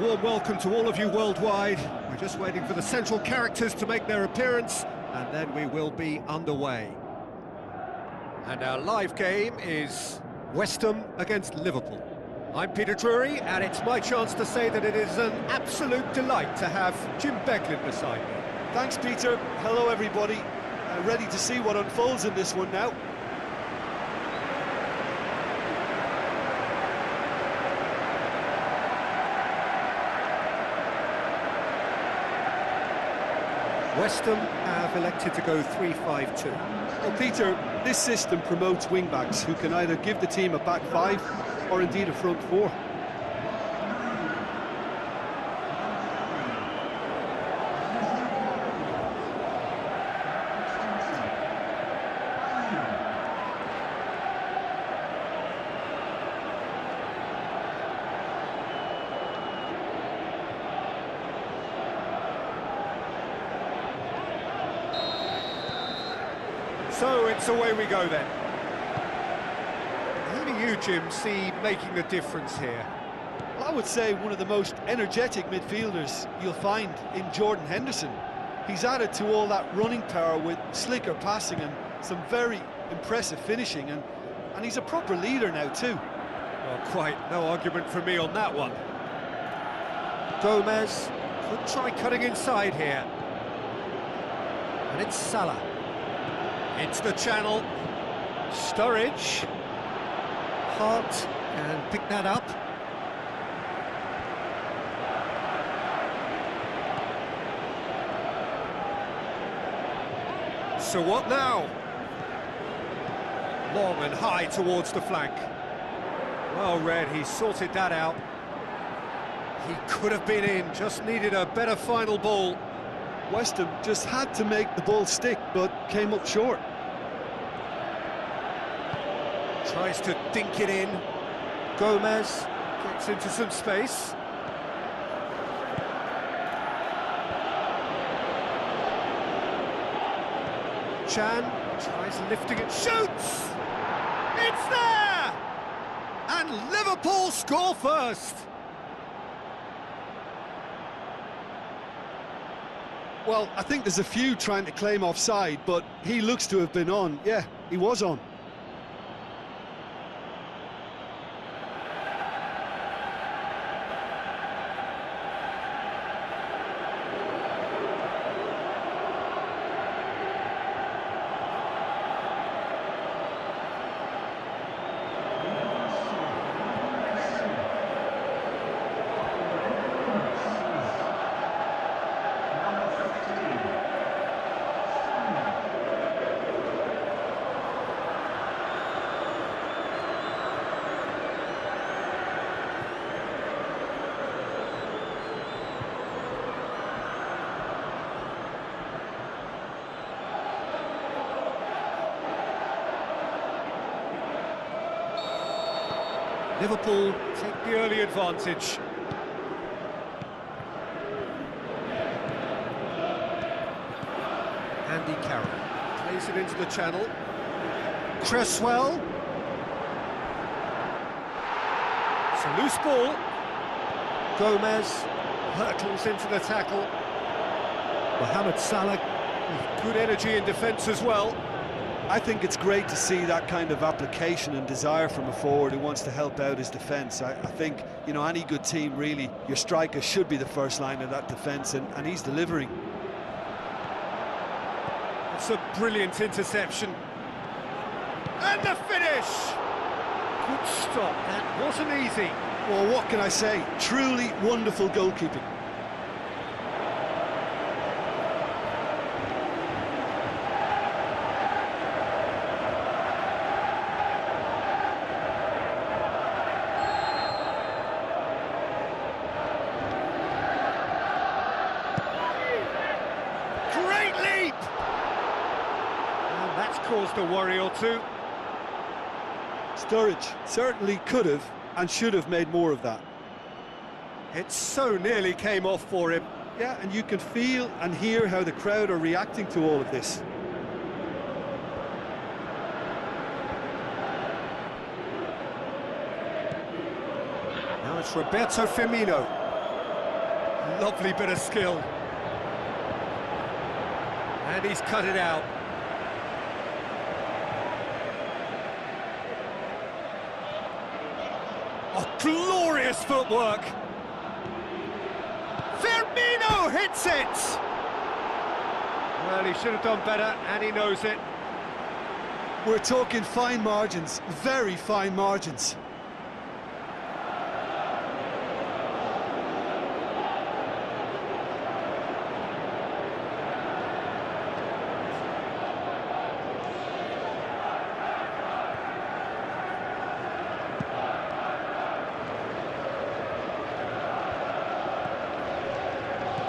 Warm welcome to all of you worldwide. We're just waiting for the central characters to make their appearance, and then we will be underway. And our live game is West Ham against Liverpool. I'm Peter Drury, and it's my chance to say that it is an absolute delight to have Jim Beglin beside me. Thanks, Peter. Hello, everybody. Ready to see what unfolds in this one now. West Ham have elected to go 3-5-2. Well, Peter, this system promotes wing-backs who can either give the team a back five or indeed a front four. So it's away we go then. Who do you, Jim, see making the difference here? Well, I would say one of the most energetic midfielders you'll find in Jordan Henderson. He's added to all that running power with slicker passing and some very impressive finishing, and he's a proper leader now too. Well, quite no argument from me on that one. Gomez could try cutting inside here. And it's Salah. Into the channel. Sturridge. Hart can pick that up. So what now? Long and high towards the flank. Well read, he sorted that out. He could have been in, just needed a better final ball. West Ham just had to make the ball stick, but came up short. Tries to dink it in. Gomez gets into some space. Chan tries lifting it, shoots! It's there! And Liverpool score first! Well, I think there's a few trying to claim offside, but he looks to have been on. Yeah, he was on. Liverpool take the early advantage. Andy Carroll plays it into the channel. Cresswell. It's a loose ball. Gomez hurtles into the tackle. محمدصلاح with good energy in defence as well. I think it's great to see that kind of application and desire from a forward who wants to help out his defence. I think, you know, any good team, really, your striker should be the first line of that defence, and he's delivering. It's a brilliant interception. And the finish! Good stop, that wasn't easy. Well, what can I say? Truly wonderful goalkeeping. Caused a worry or two. Sturridge certainly could have and should have made more of that. It so nearly came off for him. Yeah, and you can feel and hear how the crowd are reacting to all of this. Now it's Roberto Firmino. Lovely bit of skill. And he's cut it out. Oh, glorious footwork. Firmino hits it! Well, he should have done better, and he knows it. We're talking fine margins, very fine margins.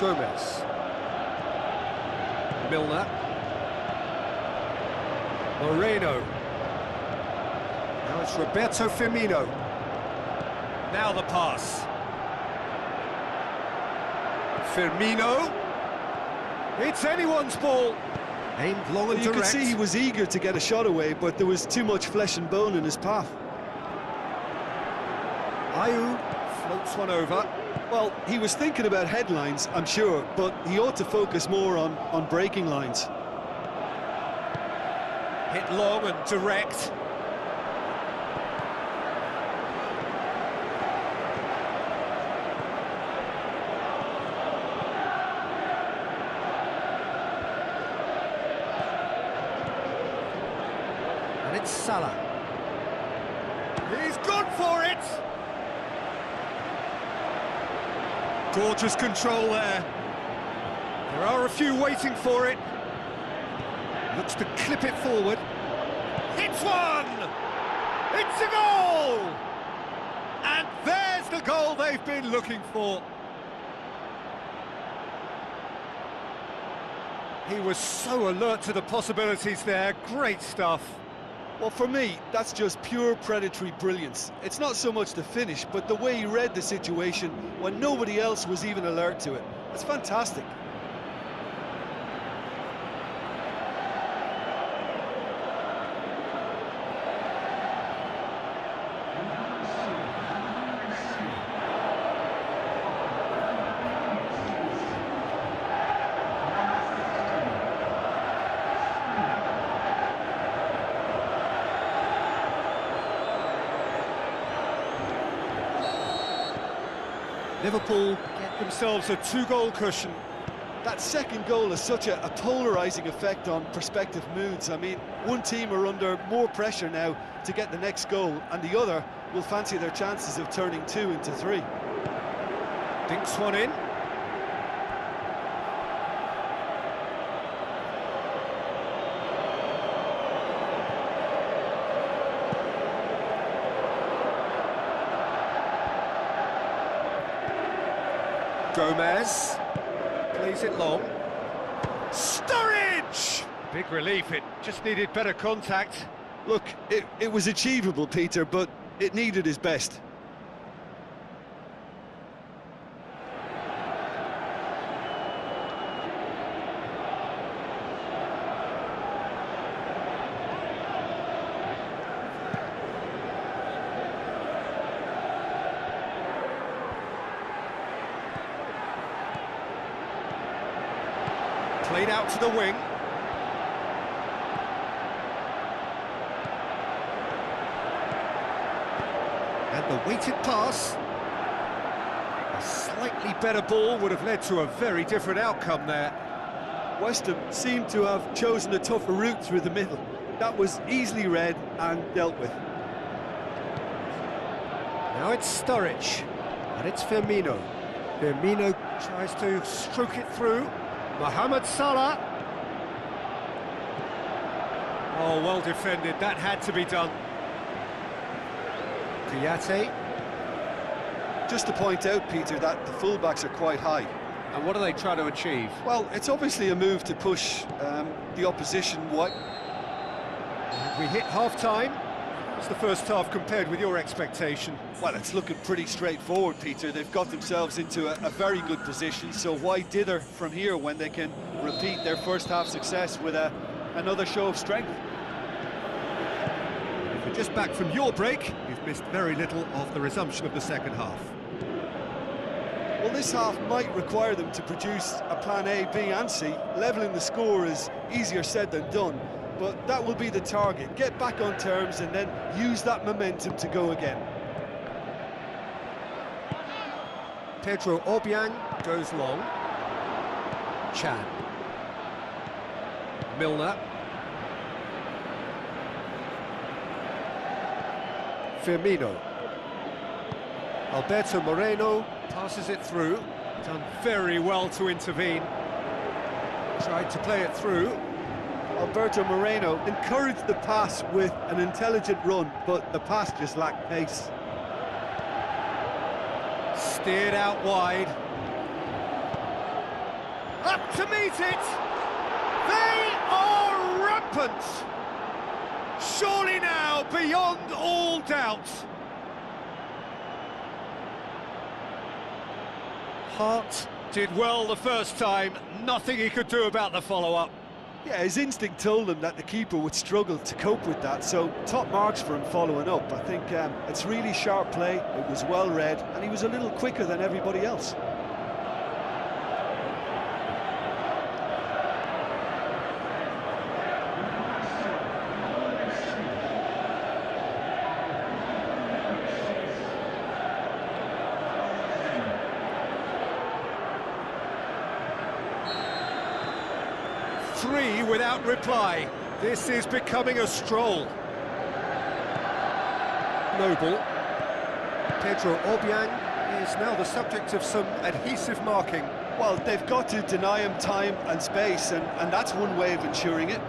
Gomez. Milner. Moreno. Now it's Roberto Firmino. Now the pass. Firmino. It's anyone's ball. Aimed long and direct. You could see he was eager to get a shot away, but there was too much flesh and bone in his path. Ayew floats one over. Well, he was thinking about headlines, I'm sure, but he ought to focus more on breaking lines. Hit long and direct. And it's Salah. He's gone for it! Gorgeous control there. There are a few waiting for it. Looks to clip it forward. It's one! It's a goal! And there's the goal they've been looking for. He was so alert to the possibilities there. Great stuff. Well, for me, that's just pure predatory brilliance. It's not so much the finish, but the way he read the situation when nobody else was even alert to it. It's fantastic. Liverpool get themselves a two-goal cushion. That second goal has such a polarising effect on prospective moods. I mean, one team are under more pressure now to get the next goal, and the other will fancy their chances of turning 2 into 3. Dinks one in. Gomez plays it long. Sturridge! Big relief, it just needed better contact. Look, it was achievable, Peter, but it needed his best. Played out to the wing. And the weighted pass. A slightly better ball would have led to a very different outcome there. West Ham seemed to have chosen a tougher route through the middle. That was easily read and dealt with. Now it's Sturridge, and it's Firmino. Firmino tries to stroke it through. محمدصلاح. Oh, well defended, that had to be done. Kouyaté. Just to point out, Peter, that the fullbacks are quite high. And what are they trying to achieve? Well, it's obviously a move to push the opposition wide. We hit half-time. What's the first half compared with your expectation? Well, it's looking pretty straightforward, Peter. They've got themselves into a very good position, so why dither from here when they can repeat their first half success with another show of strength? If you're just back from your break, you've missed very little of the resumption of the second half. Well, this half might require them to produce a plan A, B and C. Levelling the score is easier said than done, but that will be the target. Get back on terms and then use that momentum to go again. Pedro Obiang goes long. Chan. Milner. Firmino. Alberto Moreno passes it through. Done very well to intervene. Tried to play it through. Alberto Moreno encouraged the pass with an intelligent run, but the pass just lacked pace. Steered out wide. Up to meet it! They are rampant! Surely now, beyond all doubt. Hart did well the first time, nothing he could do about the follow-up. Yeah, his instinct told him that the keeper would struggle to cope with that, so top marks for him following up. I think it's really sharp play, it was well read, and he was a little quicker than everybody else. Three without reply. This is becoming a stroll. Noble. Pedro Obiang is now the subject of some adhesive marking. Well, they've got to deny him time and space, and that's one way of ensuring it.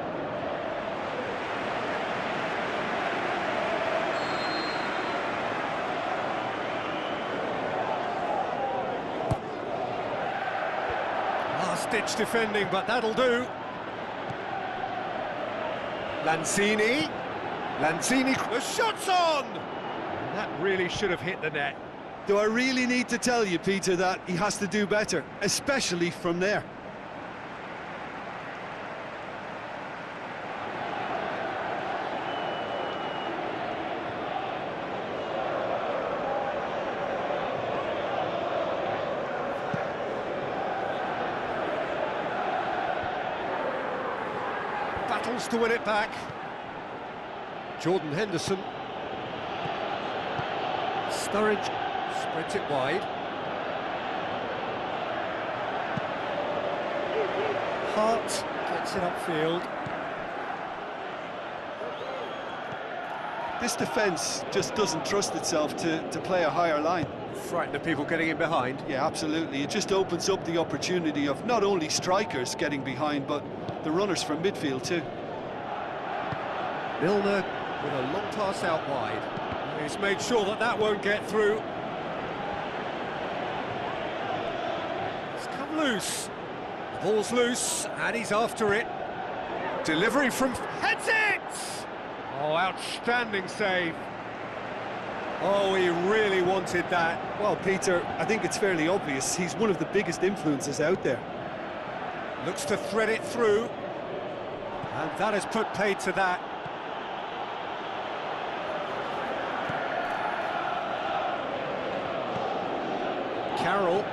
Last-ditch defending, but that'll do. Lanzini, the shot's on! And that really should have hit the net. Do I really need to tell you, Peter, that he has to do better, especially from there? Battles to win it back. Jordan Henderson. Sturridge spreads it wide. Hart gets it upfield. This defence just doesn't trust itself to play a higher line. Frightened of people getting in behind. Yeah, absolutely. It just opens up the opportunity of not only strikers getting behind, but the runners from midfield too. Milner with a long pass out wide. He's made sure that that won't get through. It's come loose. The ball's loose, and he's after it. Delivery from... heads it! Oh, outstanding save. Oh, he really wanted that. Well, Peter, I think it's fairly obvious. He's one of the biggest influences out there. Looks to thread it through. And that has put paid to that. Carroll.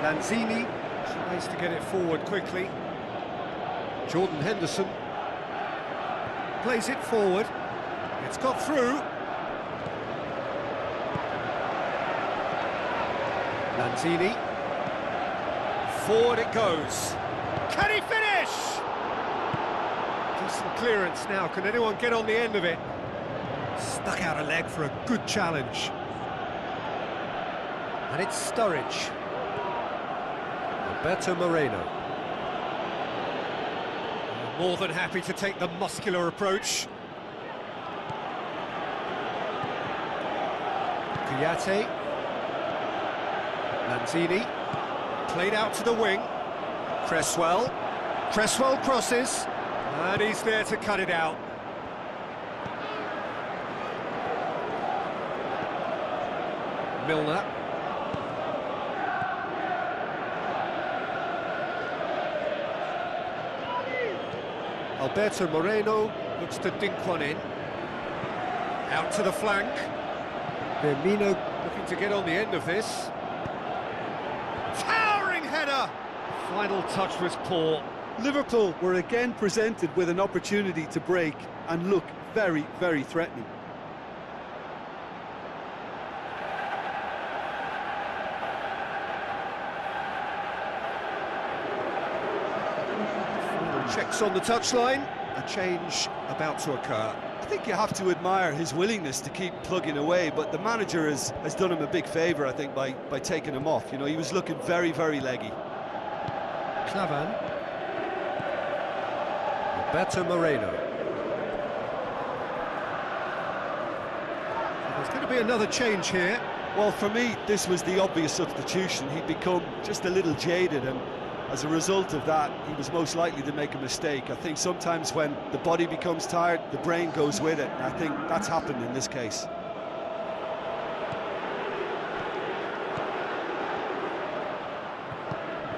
Lanzini tries to get it forward quickly. Jordan Henderson plays it forward. It's got through. Lanzini. Forward it goes. Can he finish? Decent clearance now. Can anyone get on the end of it? Stuck out a leg for a good challenge. And it's Sturridge. Alberto Moreno. More than happy to take the muscular approach. Kouyaté. Lanzini. Played out to the wing. Cresswell crosses. And he's there to cut it out. Milner. Alberto Moreno looks to dink one in. Out to the flank. Firmino looking to get on the end of this. final touch was poor. Liverpool were again presented with an opportunity to break and look very, very threatening. Checks on the touchline, a change about to occur. I think you have to admire his willingness to keep plugging away, but the manager has done him a big favour, I think, by taking him off. You know, he was looking very, very leggy. Clavan. Roberto Moreno. There's going to be another change here. Well, for me, this was the obvious substitution. He'd become just a little jaded, and as a result of that, he was most likely to make a mistake. I think sometimes when the body becomes tired, the brain goes with it, and I think that's happened in this case.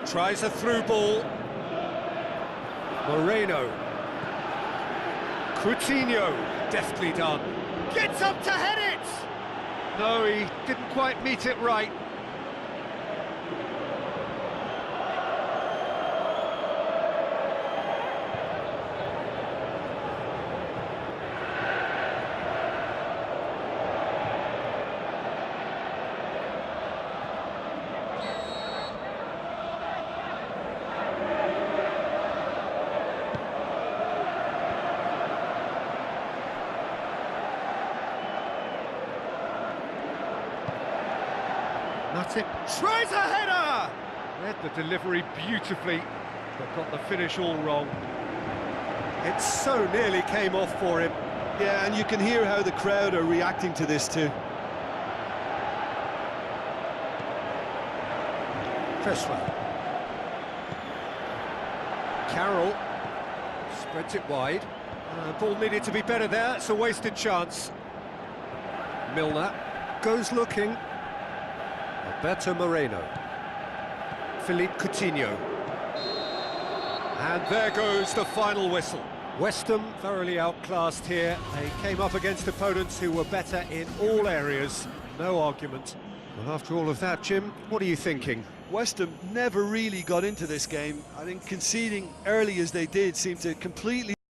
Tries a through ball. Moreno. Coutinho, deftly done. Gets up to head it! No, he didn't quite meet it right. Matip tries a header! Read the delivery beautifully, but got the finish all wrong. It so nearly came off for him. Yeah, and you can hear how the crowd are reacting to this too. Cresswell. Carroll spreads it wide. Ball needed to be better there, it's a wasted chance. Milner goes looking. Roberto Moreno. Philippe Coutinho. And there goes the final whistle. West Ham thoroughly outclassed here. They came up against opponents who were better in all areas. No argument. Well, after all of that, Jim, what are you thinking? West Ham never really got into this game. I think conceding early as they did seemed to completely